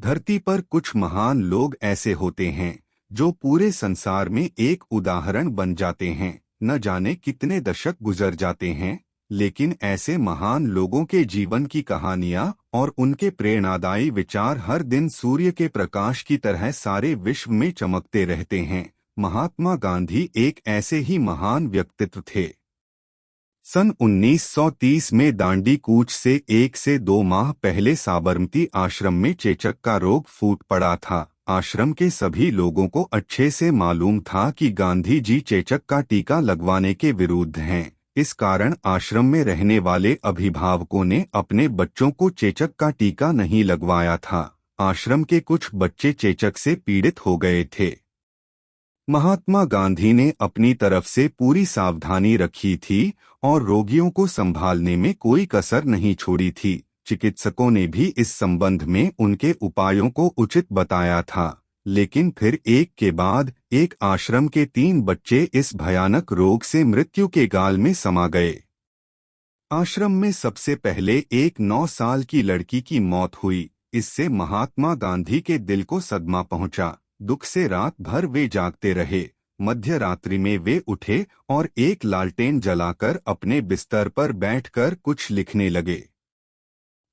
धरती पर कुछ महान लोग ऐसे होते हैं जो पूरे संसार में एक उदाहरण बन जाते हैं। न जाने कितने दशक गुजर जाते हैं, लेकिन ऐसे महान लोगों के जीवन की कहानियां और उनके प्रेरणादायी विचार हर दिन सूर्य के प्रकाश की तरह सारे विश्व में चमकते रहते हैं। महात्मा गांधी एक ऐसे ही महान व्यक्तित्व थे। सन 1930 में दांडी कूच से 1 से 2 माह पहले साबरमती आश्रम में चेचक का रोग फूट पड़ा था। आश्रम के सभी लोगों को अच्छे से मालूम था कि गांधी जी चेचक का टीका लगवाने के विरुद्ध हैं। इस कारण आश्रम में रहने वाले अभिभावकों ने अपने बच्चों को चेचक का टीका नहीं लगवाया था। आश्रम के कुछ बच्चे चेचक से पीड़ित हो गए थे। महात्मा गांधी ने अपनी तरफ से पूरी सावधानी रखी थी और रोगियों को संभालने में कोई कसर नहीं छोड़ी थी। चिकित्सकों ने भी इस संबंध में उनके उपायों को उचित बताया था, लेकिन फिर एक के बाद एक आश्रम के 3 बच्चे इस भयानक रोग से मृत्यु के गाल में समा गए। आश्रम में सबसे पहले एक 9 साल की लड़की की मौत हुई। इससे महात्मा गांधी के दिल को सदमा पहुंचा। दुख से रात भर वे जागते रहे। मध्य रात्रि में वे उठे और एक लालटेन जलाकर अपने बिस्तर पर बैठकर कुछ लिखने लगे।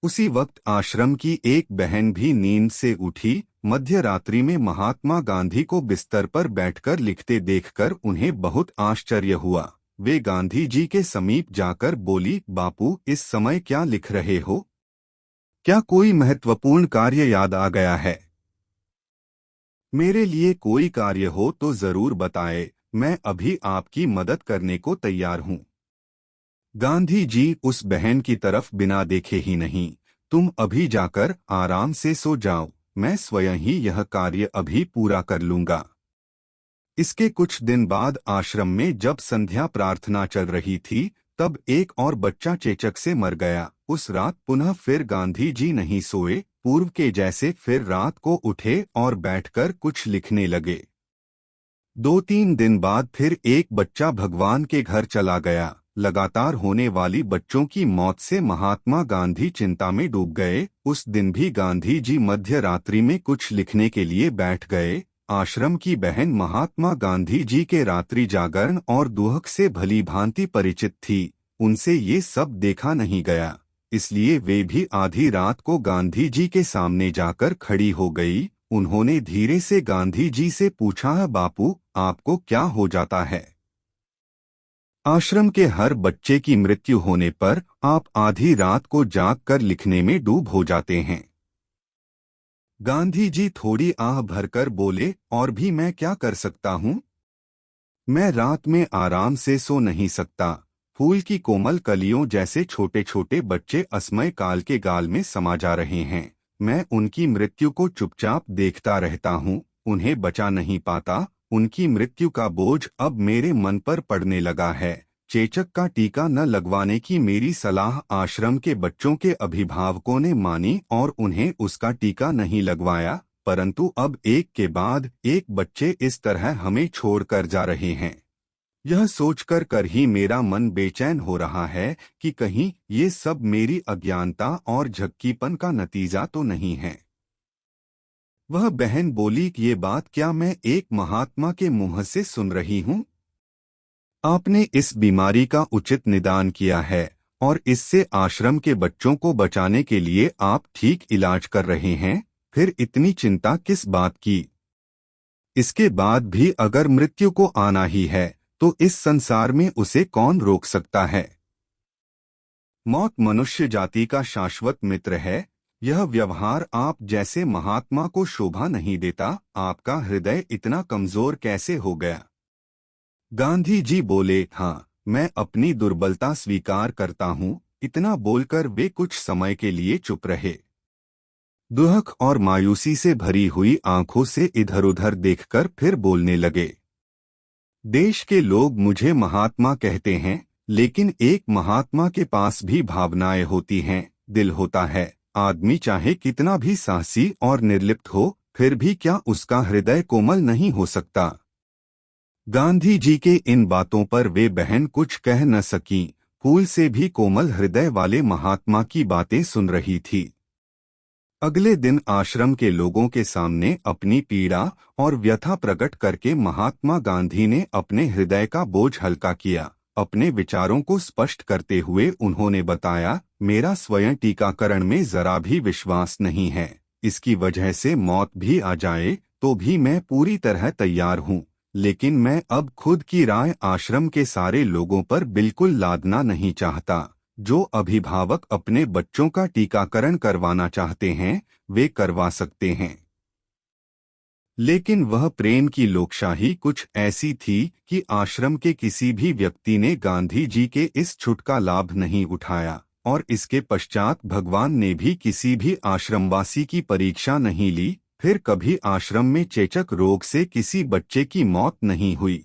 उसी वक्त आश्रम की एक बहन भी नींद से उठी। मध्य रात्रि में महात्मा गांधी को बिस्तर पर बैठकर लिखते देखकर उन्हें बहुत आश्चर्य हुआ। वे गांधी जी के समीप जाकर बोली, बापू, इस समय क्या लिख रहे हो? क्या कोई महत्वपूर्ण कार्य याद आ गया है? मेरे लिए कोई कार्य हो तो जरूर बताएं, मैं अभी आपकी मदद करने को तैयार हूँ। गांधी जी उस बहन की तरफ बिना देखे ही, नहीं, तुम अभी जाकर आराम से सो जाओ, मैं स्वयं ही यह कार्य अभी पूरा कर लूंगा। इसके कुछ दिन बाद आश्रम में जब संध्या प्रार्थना चल रही थी, तब एक और बच्चा चेचक से मर गया। उस रात पुनः फिर गांधी जी नहीं सोए। पूर्व के जैसे फिर रात को उठे और बैठकर कुछ लिखने लगे। 2-3 दिन बाद फिर एक बच्चा भगवान के घर चला गया। लगातार होने वाली बच्चों की मौत से महात्मा गांधी चिंता में डूब गए। उस दिन भी गांधी जी मध्य रात्रि में कुछ लिखने के लिए बैठ गए। आश्रम की बहन महात्मा गांधी जी के रात्रि जागरण और दुहक से भली भांति परिचित थी। उनसे ये सब देखा नहीं गया, इसलिए वे भी आधी रात को गांधी जी के सामने जाकर खड़ी हो गई। उन्होंने धीरे से गांधी जी से पूछा, बापू, आपको क्या हो जाता है? आश्रम के हर बच्चे की मृत्यु होने पर आप आधी रात को जागकर लिखने में डूब हो जाते हैं। गांधी जी थोड़ी आह भरकर बोले, और भी मैं क्या कर सकता हूँ? मैं रात में आराम से सो नहीं सकता। फूल की कोमल कलियों जैसे छोटे छोटे बच्चे असमय काल के गाल में समा जा रहे हैं। मैं उनकी मृत्यु को चुपचाप देखता रहता हूँ, उन्हें बचा नहीं पाता। उनकी मृत्यु का बोझ अब मेरे मन पर पड़ने लगा है। चेचक का टीका न लगवाने की मेरी सलाह आश्रम के बच्चों के अभिभावकों ने मानी और उन्हें उसका टीका नहीं लगवाया, परंतु अब एक के बाद एक बच्चे इस तरह हमें छोड़कर जा रहे हैं। यह सोचकर कर ही मेरा मन बेचैन हो रहा है कि कहीं ये सब मेरी अज्ञानता और झक्कीपन का नतीजा तो नहीं है। वह बहन बोली कि ये बात क्या मैं एक महात्मा के मुंह से सुन रही हूँ? आपने इस बीमारी का उचित निदान किया है और इससे आश्रम के बच्चों को बचाने के लिए आप ठीक इलाज कर रहे हैं, फिर इतनी चिंता किस बात की? इसके बाद भी अगर मृत्यु को आना ही है तो इस संसार में उसे कौन रोक सकता है? मौत मनुष्य जाति का शाश्वत मित्र है। यह व्यवहार आप जैसे महात्मा को शोभा नहीं देता। आपका हृदय इतना कमजोर कैसे हो गया? गांधी जी बोले, हाँ, मैं अपनी दुर्बलता स्वीकार करता हूँ। इतना बोलकर वे कुछ समय के लिए चुप रहे। दुहक और मायूसी से भरी हुई आंखों से इधर-उधर देखकर फिर बोलने लगे। देश के लोग मुझे महात्मा कहते हैं, लेकिन एक महात्मा के पास भी भावनाएं होती हैं, दिल होता है। आदमी चाहे कितना भी साहसी और निर्लिप्त हो, फिर भी क्या उसका हृदय कोमल नहीं हो सकता? गांधी जी के इन बातों पर वे बहन कुछ कह न सकीं। फूल से भी कोमल हृदय वाले महात्मा की बातें सुन रही थी। अगले दिन आश्रम के लोगों के सामने अपनी पीड़ा और व्यथा प्रकट करके महात्मा गांधी ने अपने हृदय का बोझ हल्का किया। अपने विचारों को स्पष्ट करते हुए उन्होंने बताया, मेरा स्वयं टीकाकरण में जरा भी विश्वास नहीं है। इसकी वजह से मौत भी आ जाए तो भी मैं पूरी तरह तैयार हूँ, लेकिन मैं अब खुद की राय आश्रम के सारे लोगों पर बिल्कुल लादना नहीं चाहता। जो अभिभावक अपने बच्चों का टीकाकरण करवाना चाहते हैं वे करवा सकते हैं, लेकिन वह प्रेम की लोकशाही कुछ ऐसी थी कि आश्रम के किसी भी व्यक्ति ने गांधी जी के इस छूट का लाभ नहीं उठाया। और इसके पश्चात भगवान ने भी किसी भी आश्रमवासी की परीक्षा नहीं ली। फिर कभी आश्रम में चेचक रोग से किसी बच्चे की मौत नहीं हुई।